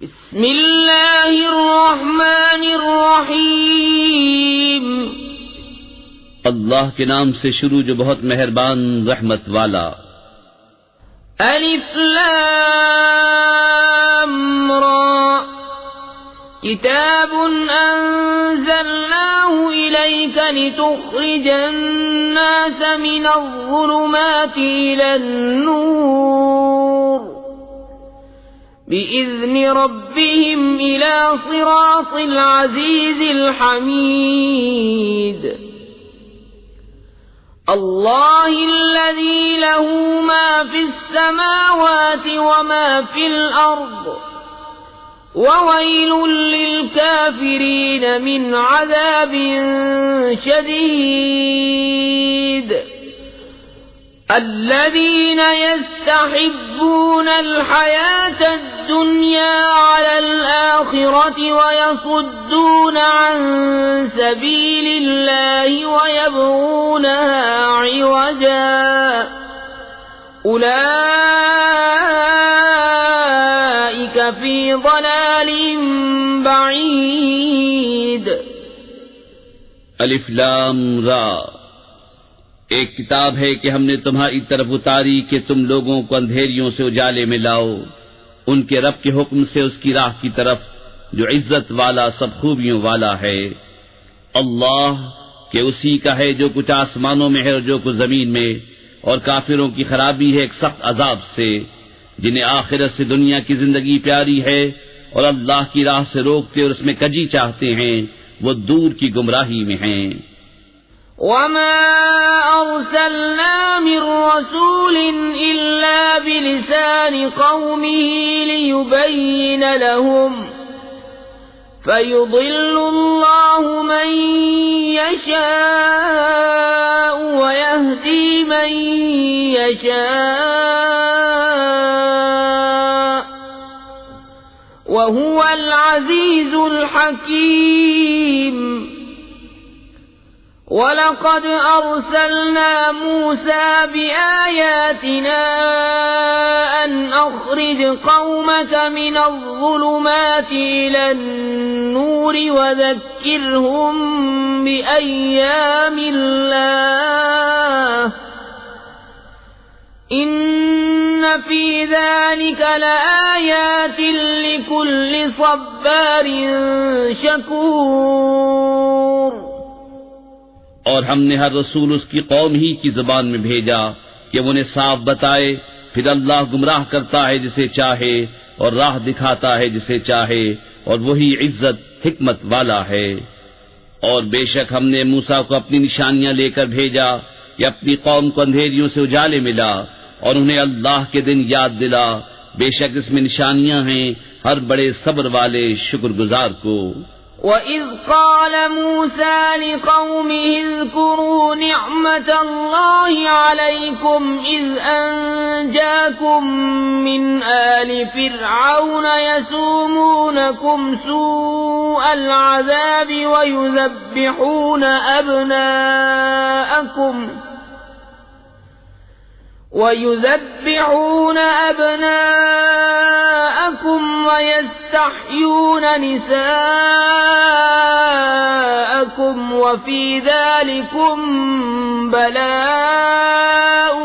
بسم اللہ الرحمن الرحیم اللہ کے نام سے شروع جو بہت مہربان رحمت والا۔ الف لام را کتاب انزلناه الیک لتخرج الناس من الظلمات الى النور بإذن ربهم إلى صراط العزيز الحميد الله الذي له ما في السماوات وما في الأرض وويل للكافرين من عذاب شديد الذين يستحبون الحياة الدنيا على الآخرة ويصدون عن سبيل الله ويبغونها عوجا أولئك في ضلال بعيد الف لام را، ایک کتاب ہے کہ ہم نے تمہاری طرف اتاری کہ تم لوگوں کو اندھیریوں سے اجالے میں لاؤ ان کے رب کے حکم سے اس کی راہ کی طرف جو عزت والا سب خوبیوں والا ہے۔ اللہ کہ اسی کا ہے جو کچھ آسمانوں میں ہے اور جو کچھ زمین میں، اور کافروں کی خرابی ہے ایک سخت عذاب سے، جنہیں آخرت سے دنیا کی زندگی پیاری ہے اور اللہ کی راہ سے روکتے اور اس میں کجی چاہتے ہیں، وہ دور کی گمراہی میں ہیں۔ وما أرسلنا من رسول إلا بلسان قومه ليبين لهم فيضل الله من يشاء ويهدي من يشاء وهو العزيز الحكيم وَلَقَدْ أَرْسَلْنَا مُوسَى بِآيَاتِنَا أَنْ أَخْرِجْ قَوْمَكَ مِنَ الظُّلُمَاتِ إِلَى النُّورِ وَذَكِّرْهُمْ بِأَيَّامِ اللَّهِ إِنَّ فِي ذَلِكَ لَآيَاتٍ لِكُلِّ صَبَّارٍ شَكُورٍ۔ اور ہم نے ہر رسول اس کی قوم ہی کی زبان میں بھیجا کہ وہ انہیں صاف بتائے، پھر اللہ گمراہ کرتا ہے جسے چاہے اور راہ دکھاتا ہے جسے چاہے، اور وہی عزت حکمت والا ہے۔ اور بے شک ہم نے موسیٰ کو اپنی نشانیاں لے کر بھیجا کہ اپنی قوم کو اندھیریوں سے اجالے ملا اور انہیں اللہ کے دن یاد دلا، بے شک اس میں نشانیاں ہیں ہر بڑے صبر والے شکر گزار کو۔ وَإِذْ قَالَ مُوسَى لِقَوْمِهِ اذْكُرُوا نِعْمَةَ اللَّهِ عَلَيْكُمْ إِذْ أَنْجَاكُمْ مِنْ آلِ فِرْعَوْنَ يَسُومُونَكُمْ سُوءَ الْعَذَابِ وَيُذَبِّحُونَ أَبْنَاءَكُمْ وَيَسْتَحْيُونَ نِسَاءَكُمْ وَفِي ذَلِكُمْ بَلَاءٌ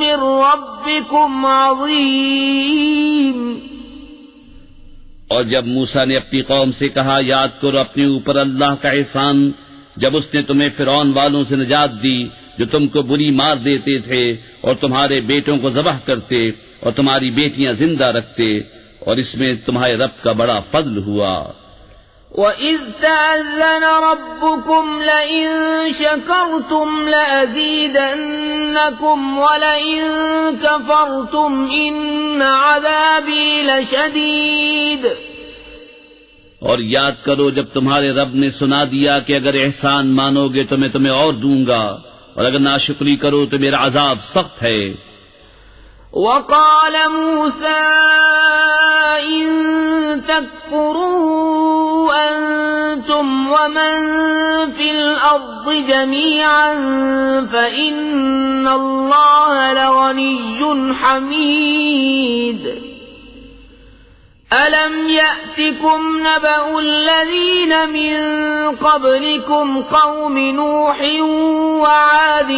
مِّن رَّبِّكُمْ عَظِيمٌ۔ اور جب موسیٰ نے اپنی قوم سے کہا، یاد کرو اپنے اوپر اللہ کا احسان جب اس نے تمہیں فرعون والوں سے نجات دی جو تم کو بری مار دیتے تھے اور تمہارے بیٹوں کو ذبح کرتے اور تمہاری بیٹیاں زندہ رکھتے، اور اس میں تمہارے رب کا بڑا فضل ہوا۔ وَإِذْ تَأَذَّنَ رَبُّكُمْ لَئِن شَكَرْتُمْ لَأَزِيدَنَّكُمْ وَلَئِن كَفَرْتُمْ إِنَّ عَذَابِي لَشَدِيدٌ۔ اور یاد کرو جب تمہارے رب نے سنا دیا کہ اگر احسان مانو گے تو میں تمہیں اور دوں گا، اور اگر ناشکری کرو تو میرا عذاب سخت ہے۔ وَقَالَ مُوسَىٰ إِن تَكْفُرُوا أَنتُمْ وَمَن فِي الْأَرْضِ جَمِيعًا فَإِنَّ اللَّهَ لَغَنِيٌّ حَمِيدٌ أَلَمْ يَأْتِكُمْ نَبَأُ الَّذِينَ مِنْ قَبْلِكُمْ قَوْمِ نُوحٍ وَعَادٍ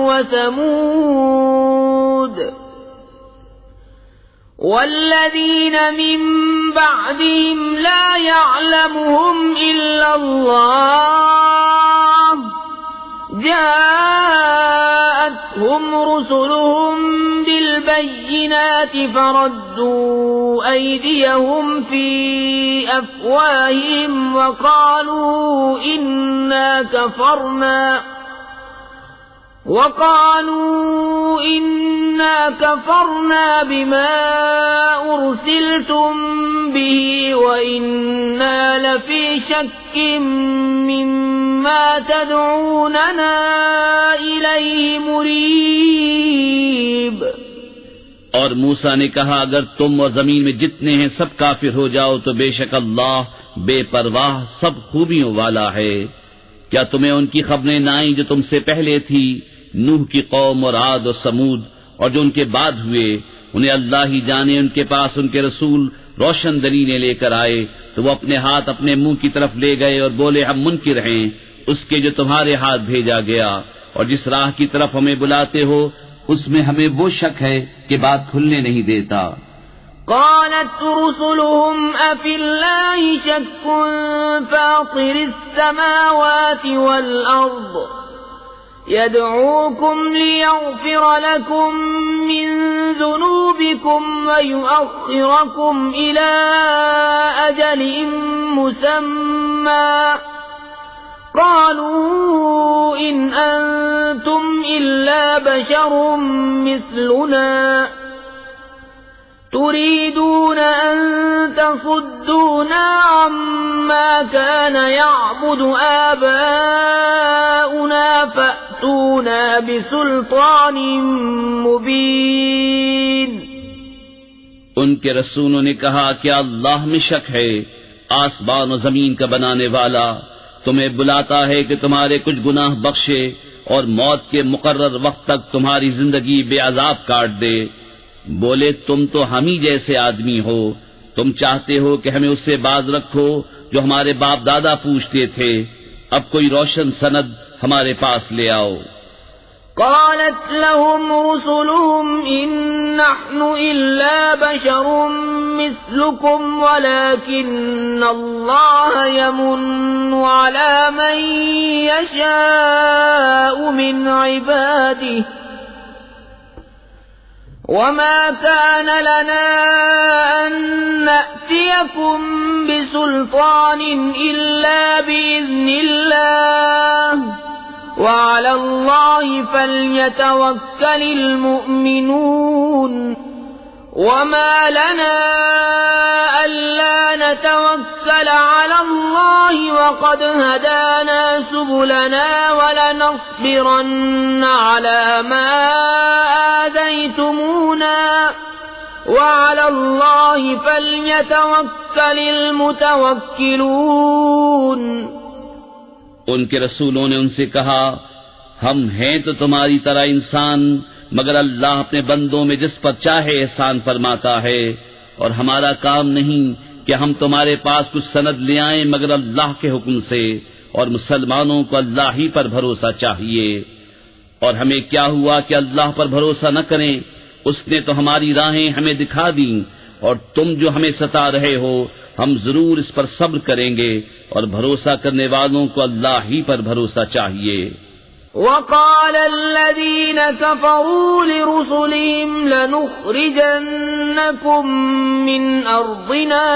وَثَمُودَ وَالَّذِينَ مِنْ بَعْدِهِمْ لَا يَعْلَمُهُمْ إِلَّا اللَّهُ جاءتهم رسلهم بالبينات فردوا أيديهم في أفواههم وقالوا إنا كفرنا بما أرسلتم به وإنا لفي شك مما تدعوننا إليه مريب. اور موسیٰ نے کہا اگر تم اور زمین میں جتنے ہیں سب کافر ہو جاؤ تو بے شک اللہ بے پرواہ سب خوبیوں والا ہے. کیا تمہیں ان کی خبریں نہ آئیں جو تم سے پہلے تھی، نوح کی قوم اور عاد اور سمود، اور جو ان کے بعد ہوئے؟ انہیں اللہ ہی جانے، ان کے پاس ان کے رسول روشن دلیلیں لے کر آئے تو وہ اپنے ہاتھ اپنے منہ کی طرف لے گئے اور بولے ہم منکر ہیں اس کے جو تمہارے ہاتھ بھیجا گیا، اور جس راہ کی طرف ہمیں بلاتے ہو اس میں ہمیں وہ شک ہے کہ بات کھلنے نہیں دیتا. قالت رسلهم أفي الله شك فاطر السماوات والأرض يدعوكم ليغفر لكم من ذنوبكم ويؤخركم إلى أجل مسمى قالوا إن أنتم إلا بشر مثلنا تريدون أن تصدونا عما كان يعبد آباؤنا فأتونا بسلطان مبين. ان کے رسولوں نے کہا کیا اللہ میں شک ہے؟ آسمان و زمین کا بنانے والا تمہیں بلاتا ہے کہ تمہارے کچھ گناہ بخشے اور موت کے مقرر وقت تک تمہاری زندگی بے عذاب کاٹ دے. بولے تم تو ہم ہی جیسے آدمی ہو، تم چاہتے ہو کہ ہمیں اس سے باز رکھو جو ہمارے باپ دادا پوچھتے تھے. اب کوئی روشن سند ہمارے پاس لے آؤ. قالت لهم رسلهم إن نحن إلا بشر مثلكم ولكن الله يمن على من يشاء من عباده وما كان لنا أن نأتيكم بسلطان إلا بإذن الله وعلى الله فليتوكل المؤمنون. وما لنا ألا نتوكل على الله وقد هدانا سبلنا ولنصبرن على ما آذيتمونا وعلى الله فليتوكل المتوكلون. ان کے رسولوں نے ان سے کہا ہم ہیں تو تمہاری طرح انسان، مگر اللہ اپنے بندوں میں جس پر چاہے احسان فرماتا ہے، اور ہمارا کام نہیں کہ ہم تمہارے پاس کچھ سند لے آئیں مگر اللہ کے حکم سے، اور مسلمانوں کو اللہ ہی پر بھروسہ چاہیے. اور ہمیں کیا ہوا کہ اللہ پر بھروسہ نہ کریں؟ اس نے تو ہماری راہیں ہمیں دکھا دیں، اور تم جو ہمیں ستا رہے ہو ہم ضرور اس پر صبر کریں گے، اور بھروسہ کرنے والوں کو اللہ ہی پر بھروسہ چاہیے. وقال الذين كفروا لرسلهم لنخرجنكم من أرضنا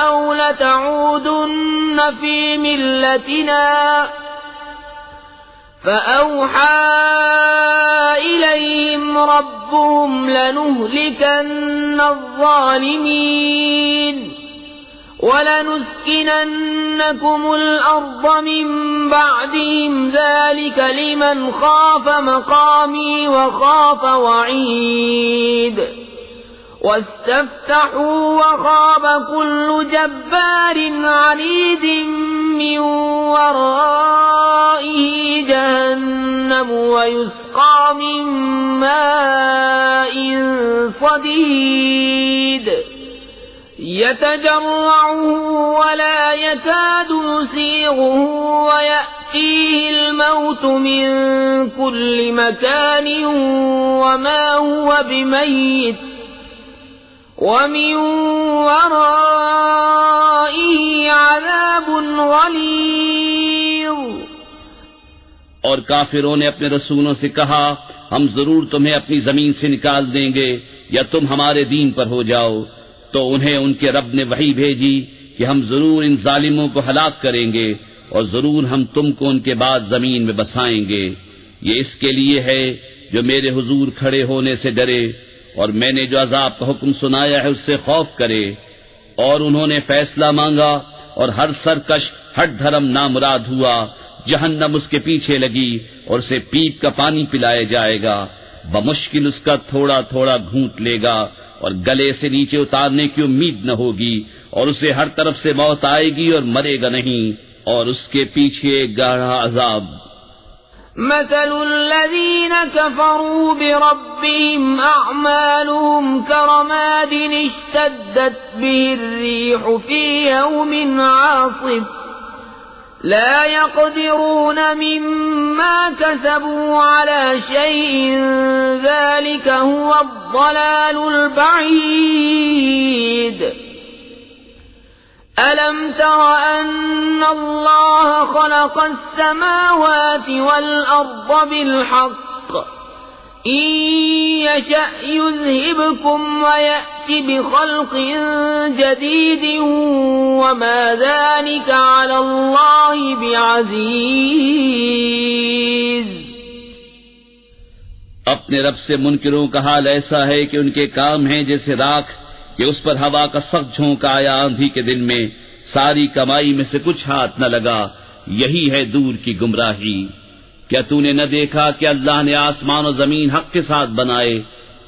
أو لتعودن في ملتنا فأوحى إليهم ربهم لنهلكن الظالمين وَلَنُسْكِنَنَّكُمُ الْأَرْضَ مِنْ بَعْدِهِمْ ذَلِكَ لِمَنْ خَافَ مَقَامِي وَخَافَ وَعِيدِ. وَاسْتَفْتَحُوا وَخَابَ كُلُّ جَبَّارٍ عَنِيدٍ مِّنْ وَرَائِهِ جَهَنَّمُ وَيُسْقَى مِنْ مَاءٍ صَدِيدٍ. يتجرعه ولا يكاد يسيغه ويأتيه الموت من كل مكان وما هو بميت ومن ورائه عذاب غليظ۔ اور کافروں نے اپنے رسولوں سے کہا ہم ضرور تمہیں اپنی زمین سے نکال دیں گے یا تم ہمارے دین پر ہو جاؤ، تو انہیں ان کے رب نے وحی بھیجی کہ ہم ضرور ان ظالموں کو ہلاک کریں گے اور ضرور ہم تم کو ان کے بعد زمین میں بسائیں گے۔ یہ اس کے لیے ہے جو میرے حضور کھڑے ہونے سے ڈرے اور میں نے جو عذاب کا حکم سنایا ہے اس سے خوف کرے۔ اور انہوں نے فیصلہ مانگا اور ہر سرکش ہٹ دھرم نامراد ہوا، جہنم اس کے پیچھے لگی اور اسے پیپ کا پانی پلایا جائے گا، بمشکل اس کا تھوڑا تھوڑا گھونٹ لے گا اور گلے سے نیچے اتارنے کی امید نہ ہوگی، اور اسے ہر طرف سے موت آئے گی اور مرے گا نہیں، اور اس کے پیچھے گاڑھا عذاب۔ مثل الذين كفروا بربهم أعمالهم كرماد اشتدت به الريح في يوم عاصف لا يقدرون مما كسبوا على شيء ذلك هو الضلال البعيد۔ أَلَمْ تَرَ أَنَّ اللَّهَ خَلَقَ السَّمَاوَاتِ وَالْأَرْضَ بِالْحَقِّ إِن يَشَأْ يُذْهِبْكُمْ وَيَأْتِ بِخَلْقٍ جَدِيدٍ وَمَا ذَلِكَ عَلَى اللَّهِ بِعَزِيزٍ۔ اپنے رب سے منکروں کا حال ایسا ہے کہ ان کے کام ہیں جیسے راکھ کہ اس پر ہوا کا سخت جھونکا آیا آندھی کے دن میں، ساری کمائی میں سے کچھ ہاتھ نہ لگا، یہی ہے دور کی گمراہی۔ کیا تو نے نہ دیکھا کہ اللہ نے آسمان و زمین حق کے ساتھ بنائے،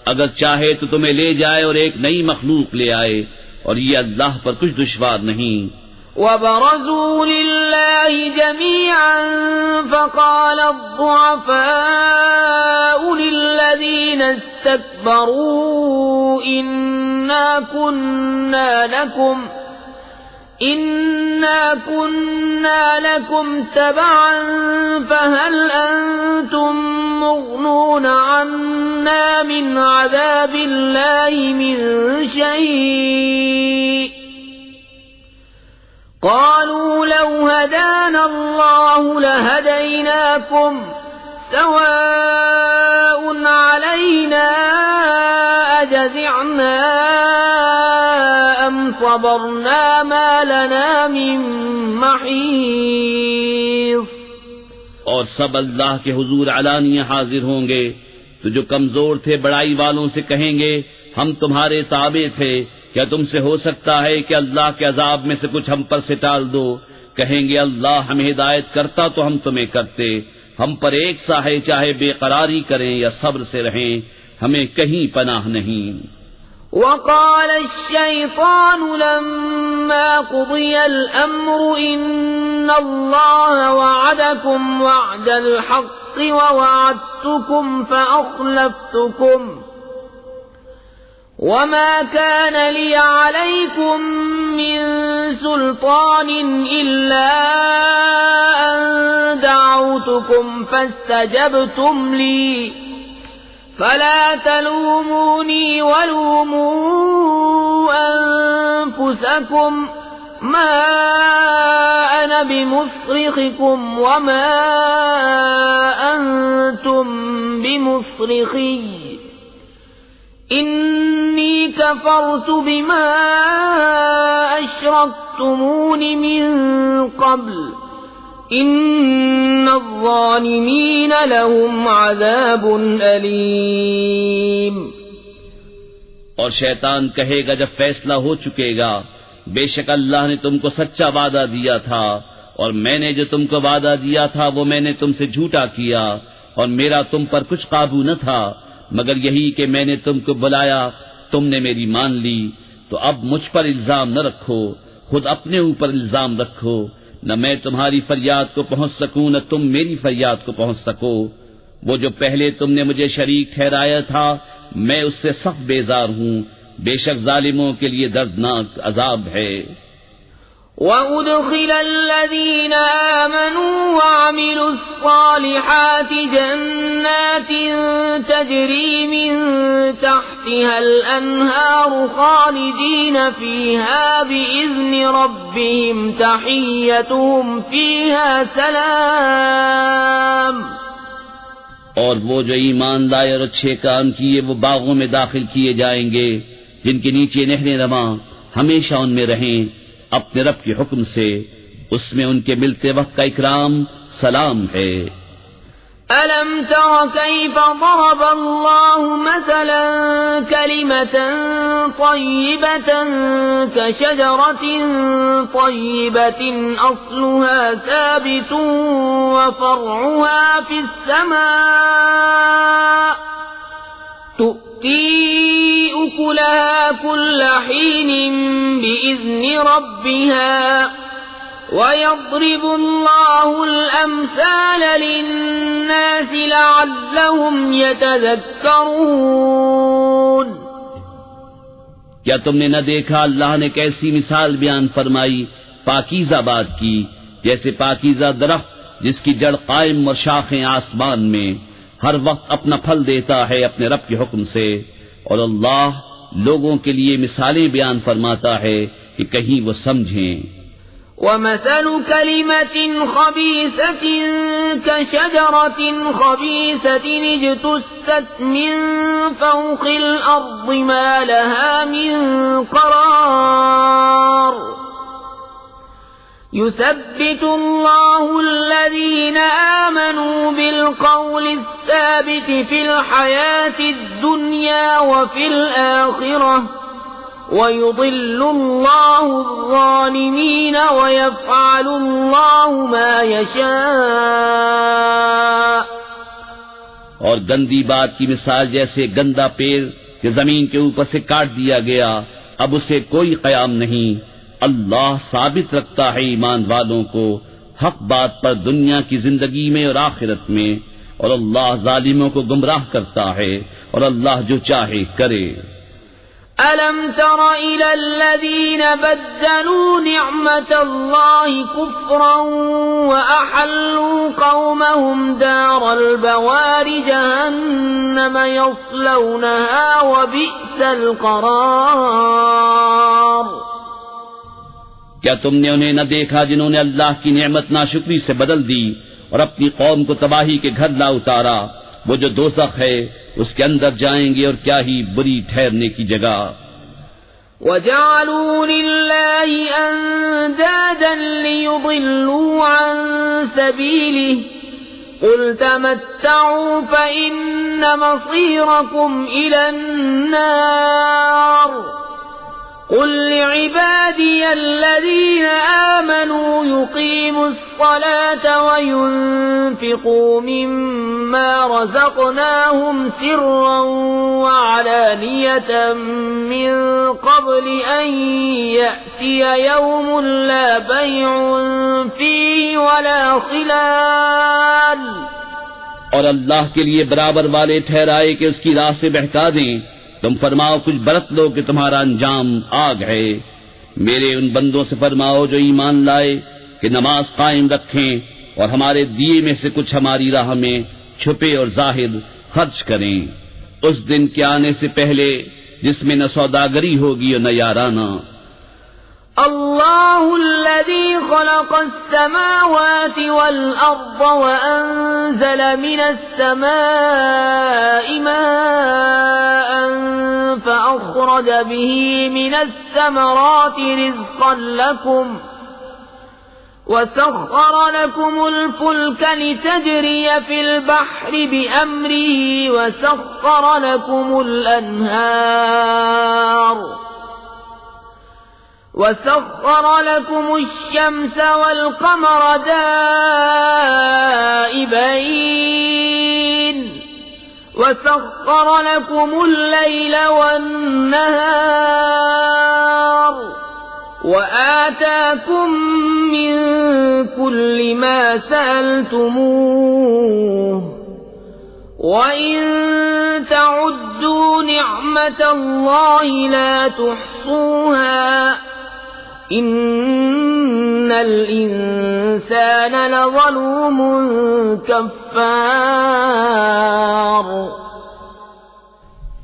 اگر چاہے تو تمہیں لے جائے اور ایک نئی مخلوق لے آئے، اور یہ اللہ پر کچھ دشوار نہیں۔ وَبَرَزُوا لِلَّهِ جَمِيعًا فَقَالَ الضُّعَفَاءُ لِلَّذِينَ اسْتَكْبَرُوا إِنَّا كُنَّا لَكُمْ تَبَعًا فَهَلْ أَنْتُمْ مُغْنُونَ عَنَّا مِنْ عَذَابِ اللَّهِ مِنْ شَيْءٍ قالوا لو هدانا الله لهديناكم سواء علينا أجزعنا أم صبرنا ما لنا من محيص۔ اور سب اللہ کے حضور علانیہ حاضر ہوں گے، تو جو کمزور تھے بڑائی والوں سے کہیں گے ہم تمہارے تابع تھے، کیا تم سے ہو سکتا ہے کہ اللہ کے عذاب میں سے کچھ ہم پر سے ٹال دو؟ کہیں گے اللہ ہمیں ہدایت کرتا تو ہم تمہیں کرتے، ہم پر ایک سا ہے چاہے بے قراری کریں یا صبر سے رہیں، ہمیں کہیں پناہ نہیں۔ وقال الشيطان لما قضي الأمر إن الله وعدكم وعد الحق ووعدتكم فأخلفتكم وما كان لي عليكم من سلطان إلا أن دعوتكم فاستجبتم لي فلا تلوموني ولوموا أنفسكم ما أنا بمصرخكم وما أنتم بمصرخي إني كفرت بما أشركتمون من قبل إن الظالمين لهم عذاب أليم۔ اور شیطان کہے گا جب فیصلہ ہو چکے گا، بے شک اللہ نے تم کو سچا وعدہ دیا تھا اور میں نے جو تم کو وعدہ دیا تھا وہ میں نے تم سے جھوٹا کیا اور میرا تم پر کچھ قابو نہ تھا مگر یہی کہ میں نے تم کو بلایا، تم نے میری مان لی، تو اب مجھ پر الزام نہ رکھو، خود اپنے اوپر الزام رکھو، نہ میں تمہاری فریاد کو پہنچ سکوں نہ تم میری فریاد کو پہنچ سکو۔ وہ جو پہلے تم نے مجھے شریک ٹھہرایا تھا میں اس سے سخت بیزار ہوں، بے شک ظالموں کے لیے دردناک عذاب ہے۔ وَأُدْخِلَ الَّذِينَ آمَنُوا وَعَمِلُوا الصَّالِحَاتِ جَنَّاتٍ تَجْرِي مِن تَحْتِهَا الْأَنْهَارُ خَالِدِينَ فِيهَا بِإِذْنِ رَبِّهِمْ تَحِيَّتُهُمْ فِيهَا سَلَامٌ۔ اور وہ جو ایمان لائے اور اچھے کام کیے وہ باغوں میں داخل کیے جائیں گے جن کے نیچے نہریں رواں، ہمیشہ ان میں رہیں اپنے رب کے حکم سے، اس میں ان کے ملتے وقت کا اکرام سلام ہے۔ أَلَمْ تَرَ كَيْفَ ضَرَبَ اللَّهُ مَثَلًا كَلِمَةً طَيِّبَةً كَشَجَرَةٍ طَيِّبَةٍ أَصْلُهَا ثَابِتٌ وَفَرْعُهَا فِي السَّمَاءِ تُؤْتِي أُكُلَهَا كُلَّ حِينٍ بِإِذْنِ رَبِّهَا وَيَضْرِبُ اللَّهُ الْأَمْثَالَ لِلنَّاسِ لَعَلَّهُمْ يَتَذَكَّرُونَ۔ کیا تم نے نہ دیکھا اللہ نے کیسی مثال بیان فرمائی پاکیزہ بات کی، جیسے پاکیزہ درخت جس کی جڑ قائم اور شاخیں آسمان میں، ہر وقت اپنا پھل دیتا ہے اپنے رب کے حکم سے، اور اللہ لوگوں کے لیے مثالیں بیان فرماتا ہے کہ کہیں وہ سمجھیں۔ وَمَثَلُ كَلِمَةٍ خَبِيثَةٍ كَشَجَرَةٍ خَبِيثَةٍ اجْتُثَّتْ مِنْ فَوْقِ الْأَرْضِ مَا لَهَا مِنْ قَرَارٍ يُثَبِّتُ اللَّهُ الَّذِينَ آمَنُوا بِالْقَوْلِ الثَّابِتِ فِي الْحَيَاةِ الدُّنْيَا وَفِي الْآخِرَةِ وَيُضِلُّ اللَّهُ الظَّالِمِينَ وَيَفْعَلُ اللَّهُ مَا يَشَاءُ۔ اور گندی بات کی مثال جیسے گندا پیڑ کہ زمین کے اوپر سے کاٹ دیا گیا، اب اسے کوئی قیام نہیں۔ اللہ ثابت رکھتا ہے ایمان والوں کو حق بات پر دنیا کی زندگی میں اور آخرت میں، اور اللہ ظالموں کو گمراہ کرتا ہے، اور اللہ جو چاہے کرے۔ أَلَمْ تَرَ إِلَى الَّذِينَ بَدَّلُوا نِعْمَةَ اللَّهِ كُفْرًا وَأَحَلُّوا قَوْمَهُمْ دَارَ الْبَوَارِ جَهَنَّمَ يَصْلَوْنَهَا وَبِئْسَ الْقَرَارُ۔ کیا تم نے انہیں نہ دیکھا جنہوں نے اللہ کی نعمت ناشکری سے بدل دی اور اپنی قوم کو تباہی کے گھر لا اتارا؟ وہ جو دوزخ ہے اس کے اندر جائیں گے، اور کیا ہی بری ٹھہرنے کی جگہ۔ وَجَعَلُوا لِلَّهِ أَندَادًا لِيُضِلُّوا عَن سَبِيلِهِ قُلْ تَمَتَّعُوا فَإِنَّ مَصِيرَكُمْ إِلَى النَّارِ قُلْ لِعِبَادِيَ الَّذِينَ آمَنُوا يُقِيمُوا الصَّلَاةَ وَيُنْفِقُوا مِمَّا رَزَقْنَاهُمْ سِرًّا وَعَلَانِيَةً مِّن قَبْلِ أَن يَأْتِيَ يَوْمٌ لَّا بَيْعٌ فِيهِ وَلَا خِلَالٌ۔ اور اللہ کے لیے برابر والے ٹھہرائے کہ اس کی راہ سے بہکا دیں، تم فرماؤ کچھ برت لو کہ تمہارا انجام آگ ہے۔ میرے ان بندوں سے فرماؤ جو ایمان لائے کہ نماز قائم رکھیں اور ہمارے دیے میں سے کچھ ہماری راہ میں چھپے اور ظاہر خرچ کریں، اس دن کے آنے سے پہلے جس میں نہ سوداگری ہوگی اور نہ یارانہ۔ الله الذي خلق السماوات والأرض وأنزل من السماء ماء فأخرج به من الثمرات رزقا لكم وسخر لكم الفلك لتجري في البحر بأمره وسخر لكم الأنهار وسخر لكم الشمس والقمر دائبين وسخر لكم الليل والنهار وآتاكم من كل ما سألتموه وإن تعدوا نعمة نعمة الله لا تحصوها إن الإنسان لظلوم كفار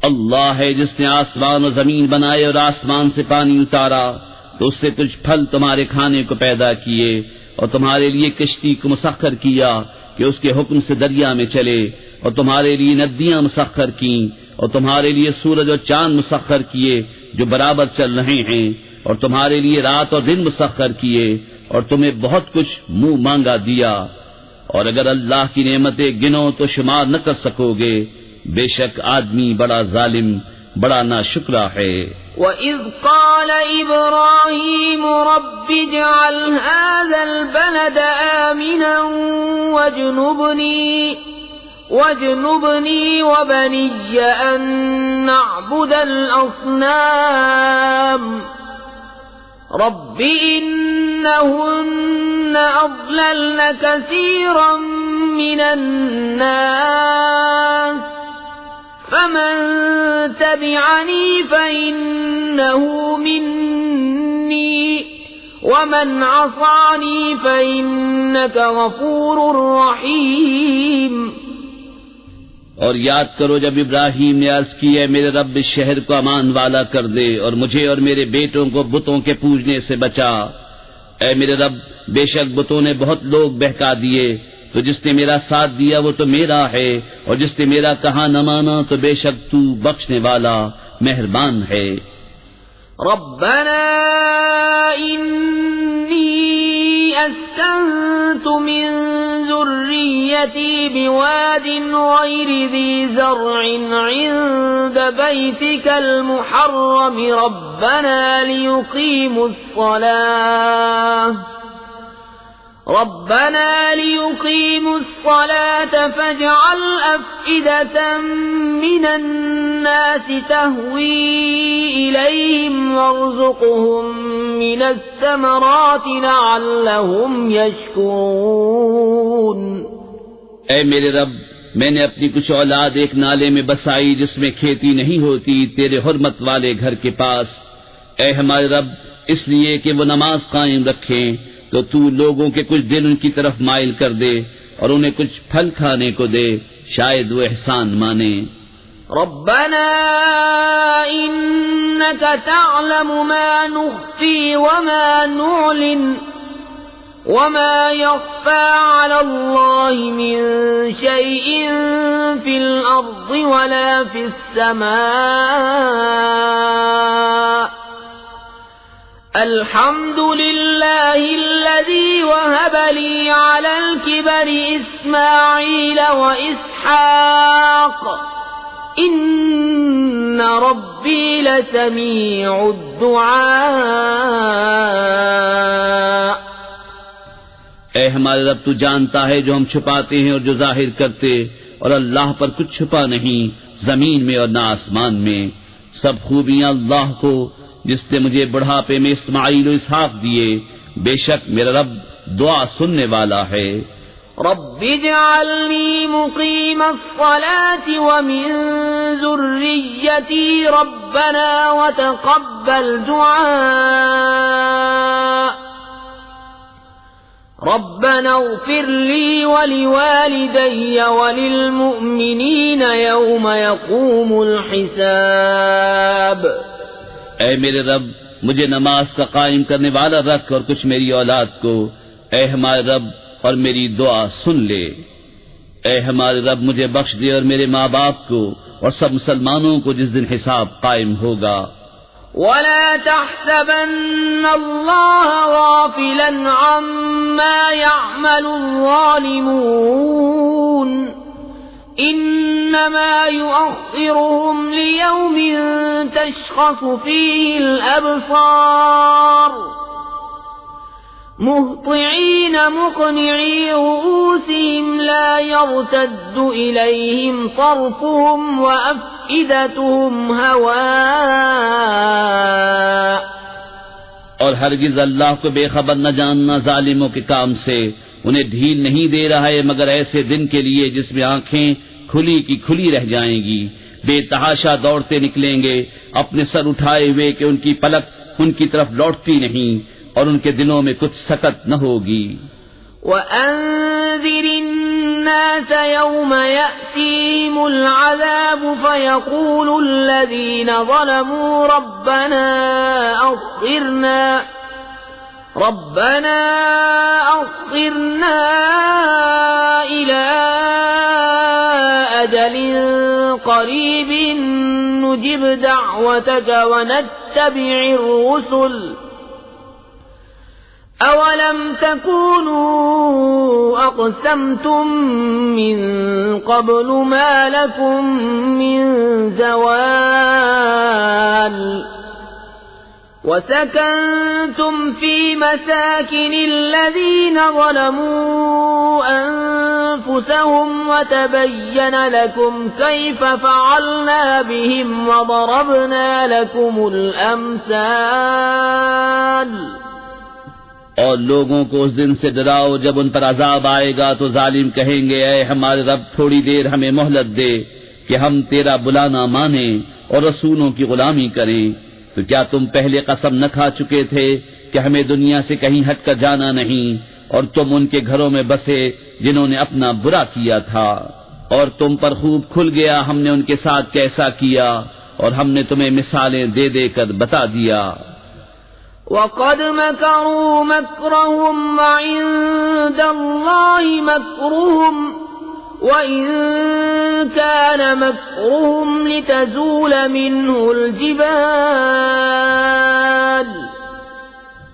اللہ ہے جس نے آسمان و زمین بنائے اور آسمان سے پانی اتارا تو اس سے کچھ پھل تمہارے کھانے کو پیدا کیے اور تمہارے لیے کشتی کو مسخر کیا کہ اس کے حکم سے دریا میں چلے اور تمہارے لیے ندیاں مسخر کیں اور تمہارے لیے سورج اور چاند مسخر کیے جو برابر چل رہے ہیں اور تمہارے لیے رات اور دن مسخر کیے اور تمہیں بہت کچھ منہ مانگا دیا اور اگر اللہ کی نعمتیں گنو تو شمار نہ کر سکو گے بے شک آدمی بڑا ظالم بڑا ناشکرا ہے وَإِذْ قَالَ إِبْرَاهِيمُ رَبِّ اجْعَلْ هَذَا الْبَلَدَ آمِنًا وَاجْنُبْنِي وَبَنِيَّ أَن نَّعْبُدَ الْأَصْنَامَ رَبِّ إِنَّهُنَّ أَضْلَلْنَ كَثِيرًا مِّنَ النَّاسِ فمن تبعني فإنه مني ومن عصاني فإنك غفور رحيم اور یاد کرو جب ابراہیم نے عرض کی ہے میرے رب اس شہر کو امان والا کر دے اور مجھے اور میرے بیٹوں کو بتوں کے پوجنے سے بچا اے میرے رب بے شک بتوں نے بہت لوگ بہکا دیے تو جس نے میرا ساتھ دیا وہ تو میرا ہے اور جس نے میرا کہا نہ مانا تو بے شک تو بخشنے والا مہربان ہے ربنا انی اسکنت من ذریتی بواد غیر ذی زرع عند بیتک المحرم ربنا لیقیموا الصلاة فاجعل أفئدة من الناس تهوي إليهم وارزقهم من الثمرات لعلهم يشكرون اے میرے رب میں نے اپنی کچھ اولاد ایک نالے میں بسائی جس میں کھیتی نہیں ہوتی تیرے حرمت والے گھر کے پاس اے ہمارے رب اس لیے کہ وہ نماز قائم رکھیں تو تو لوگوں کے کچھ دل ان کی طرف مائل کر دے اور انہیں کچھ پھل کھانے کو دے شاید وہ احسان مانے ربنا انك تعلم ما نخفي وما نعلن وما يخفى على الله من شيء في الأرض ولا في السماء الحمد لله الذي وهب لي على الكبر إسماعيل وإسحاق إن ربي لسميع الدعاء اے ہمارے رب تو جانتا ہے جو ہم چھپاتے ہیں اور جو ظاہر کرتے اور اللہ پر کچھ چھپا نہیں زمین میں اور نہ آسمان میں سب خوبیاں اللہ کو جس نے مجھے بڑھاپے میں اسماعیل و اسحاق دیے بے شک میرا رب دعا سننے والا ہے رب اجعلنی مقیم الصلاة ومن ذریتی ربنا وتقبل دعاء ربنا اغفر لي ولوالدي وللمؤمنين يوم يقوم الحساب اے میرے رب مجھے نماز کا قائم کرنے والا رکھ اور کچھ میری اولاد کو اے ہمارے رب اور میری دعا سن لے اے ہمارے رب مجھے بخش دے اور میرے ماں باپ کو اور سب مسلمانوں کو جس دن حساب قائم ہوگا ولا تحسبن الله غافلا عما يعمل الظالمون إنما يؤخرهم ليوم تشخص فيه الأبصار مهطعين مقنعي رؤوسهم لا يرتد إليهم طرفهم وأفئدتهم هواء اور ہرگز اللہ کو بے خبر نہ جاننا ظالموں کے کام سے انہیں ڈھیل نہیں دے رہا ہے مگر ایسے دن کے لیے جس میں آنکھیں کھلی کی کھلی رہ جائیں گی، بے تحاشا دوڑتے نکلیں گے، اپنے سر اٹھائے ہوئے کہ ان کی پلک ان کی طرف لوٹتی نہیں اور ان کے دلوں میں کچھ سکت نہ ہوگی۔ وَأَنذِرِ النَّاسَ يَوْمَ يَأْتِيهِمُ الْعَذَابُ فَيَقُولُ الَّذِينَ ظَلَمُوا رَبَّنَا أَخِّرْنَا إِلَىٰ أَجَلٍ قَرِيبٍ نُّجِبْ دَعْوَتَكَ وَنَتَّبِعِ الرُّسُلَ أَوَلَمْ تَكُونُوا أَقْسَمْتُم مِّن قَبْلُ مَا لَكُم مِّن زَوَالٍ وَسَكَنتُمْ فِي مَسَاكِنِ الَّذِينَ ظَلَمُوا أَنفُسَهُمْ وَتَبَيَّنَ لَكُمْ كَيْفَ فَعَلْنَا بِهِمْ وَضَرَبْنَا لَكُمُ الْأَمْثَالَ۔ اور لوگوں کو اس دن سے ڈراؤ جب ان پر عذاب آئے گا تو ظالم کہیں گے اے ہمارے رب تھوڑی دیر ہمیں مہلت دے کہ ہم تیرا بلانا مانیں اور رسولوں کی غلامی کریں۔ تو کیا تم پہلے قسم نہ کھا چکے تھے کہ ہمیں دنیا سے کہیں ہٹ کر جانا نہیں، اور تم ان کے گھروں میں بسے جنہوں نے اپنا برا کیا تھا، اور تم پر خوب کھل گیا ہم نے ان کے ساتھ کیسا کیا، اور ہم نے تمہیں مثالیں دے دے کر بتا دیا۔ وَقَدْ مَكَرُوا مَكْرَهُمْ وَعِندَ اللَّهِ مَكْرُهُمْ وَإِن كَانَ مَكْرُهُمْ لِتَزُولَ مِنْهُ الْجِبَالُ۔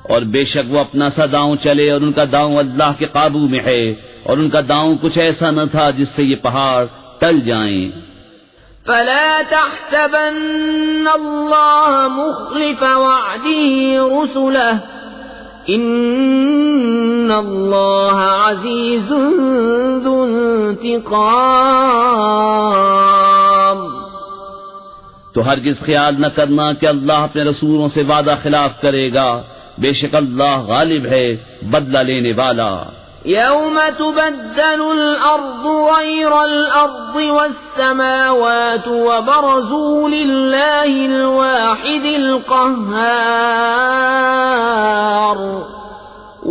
اور بے شک وہ اپنا سا داؤں چلے اور ان کا داؤں اللہ کے قابو میں ہے، اور ان کا داؤں کچھ ایسا نہ تھا جس سے یہ پہاڑ ٹل جائیں۔ فَلَا تَحْسَبَنَّ اللَّهَ مُخْلِفَ وَعْدِهِ رُسُلَهُ إِنَّ اللَّهَ عَزِيزٌ ذُو انتقام۔ تو ہرگز خیال نہ کرنا کہ اللہ اپنے رسولوں سے وعدہ خلاف کرے گا، بے شک اللہ غالب ہے، بدلہ لینے والا۔ يَوْمَ تُبَدَّلُ الْأَرْضُ غَيْرَ الْأَرْضِ وَالسَّمَاوَاتُ وَبَرَزُوا لِلَّهِ الْوَاحِدِ الْقَهَّارِ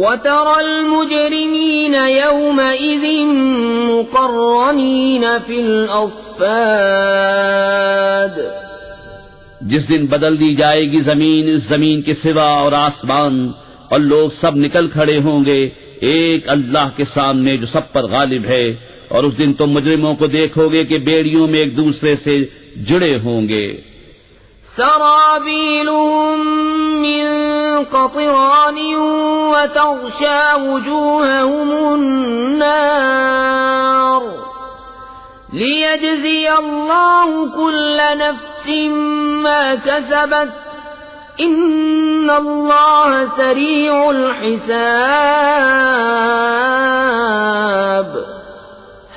وَتَرَى الْمُجْرِمِينَ يَوْمَئِذٍ مُقَرَّنِينَ فِي الْأَصْفَادِ۔ جس دن بدل دی جائے گی زمین اس زمین کے سوا اور آسمان، اور لوگ سب نکل کھڑے ہوں گے ایک اللہ کے سامنے جو سب پر غالب ہے، اور اس دن تم مجرموں کو دیکھو گے کہ بیڑیوں میں ایک دوسرے سے جڑے ہوں گے۔ سرابیلهم من قطران وتغشى وجوههم النار ليجزي الله كل نفس ما كسبت إن الله سريع الحساب۔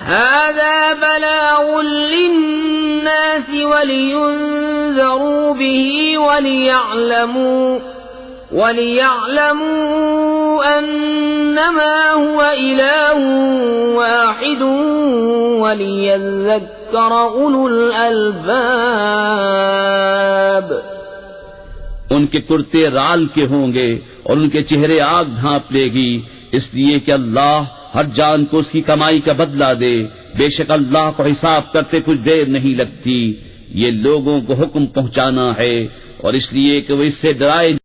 هذا بلاغ للناس ولينذروا به وليعلموا أنما هو إله واحد وليذكر أولو الألباب۔ ان کے کرتے رال کے ہوں گے اور ان کے چہرے آگ ڈھانپ لے گی، اس لیے کہ اللہ ہر جان کو اس کی کمائی کا بدلہ دے، بے شک اللہ کو حساب کرتے کچھ دیر نہیں لگتی۔ یہ لوگوں کو حکم پہنچانا ہے اور اس لیے کہ وہ اس سے ڈرائے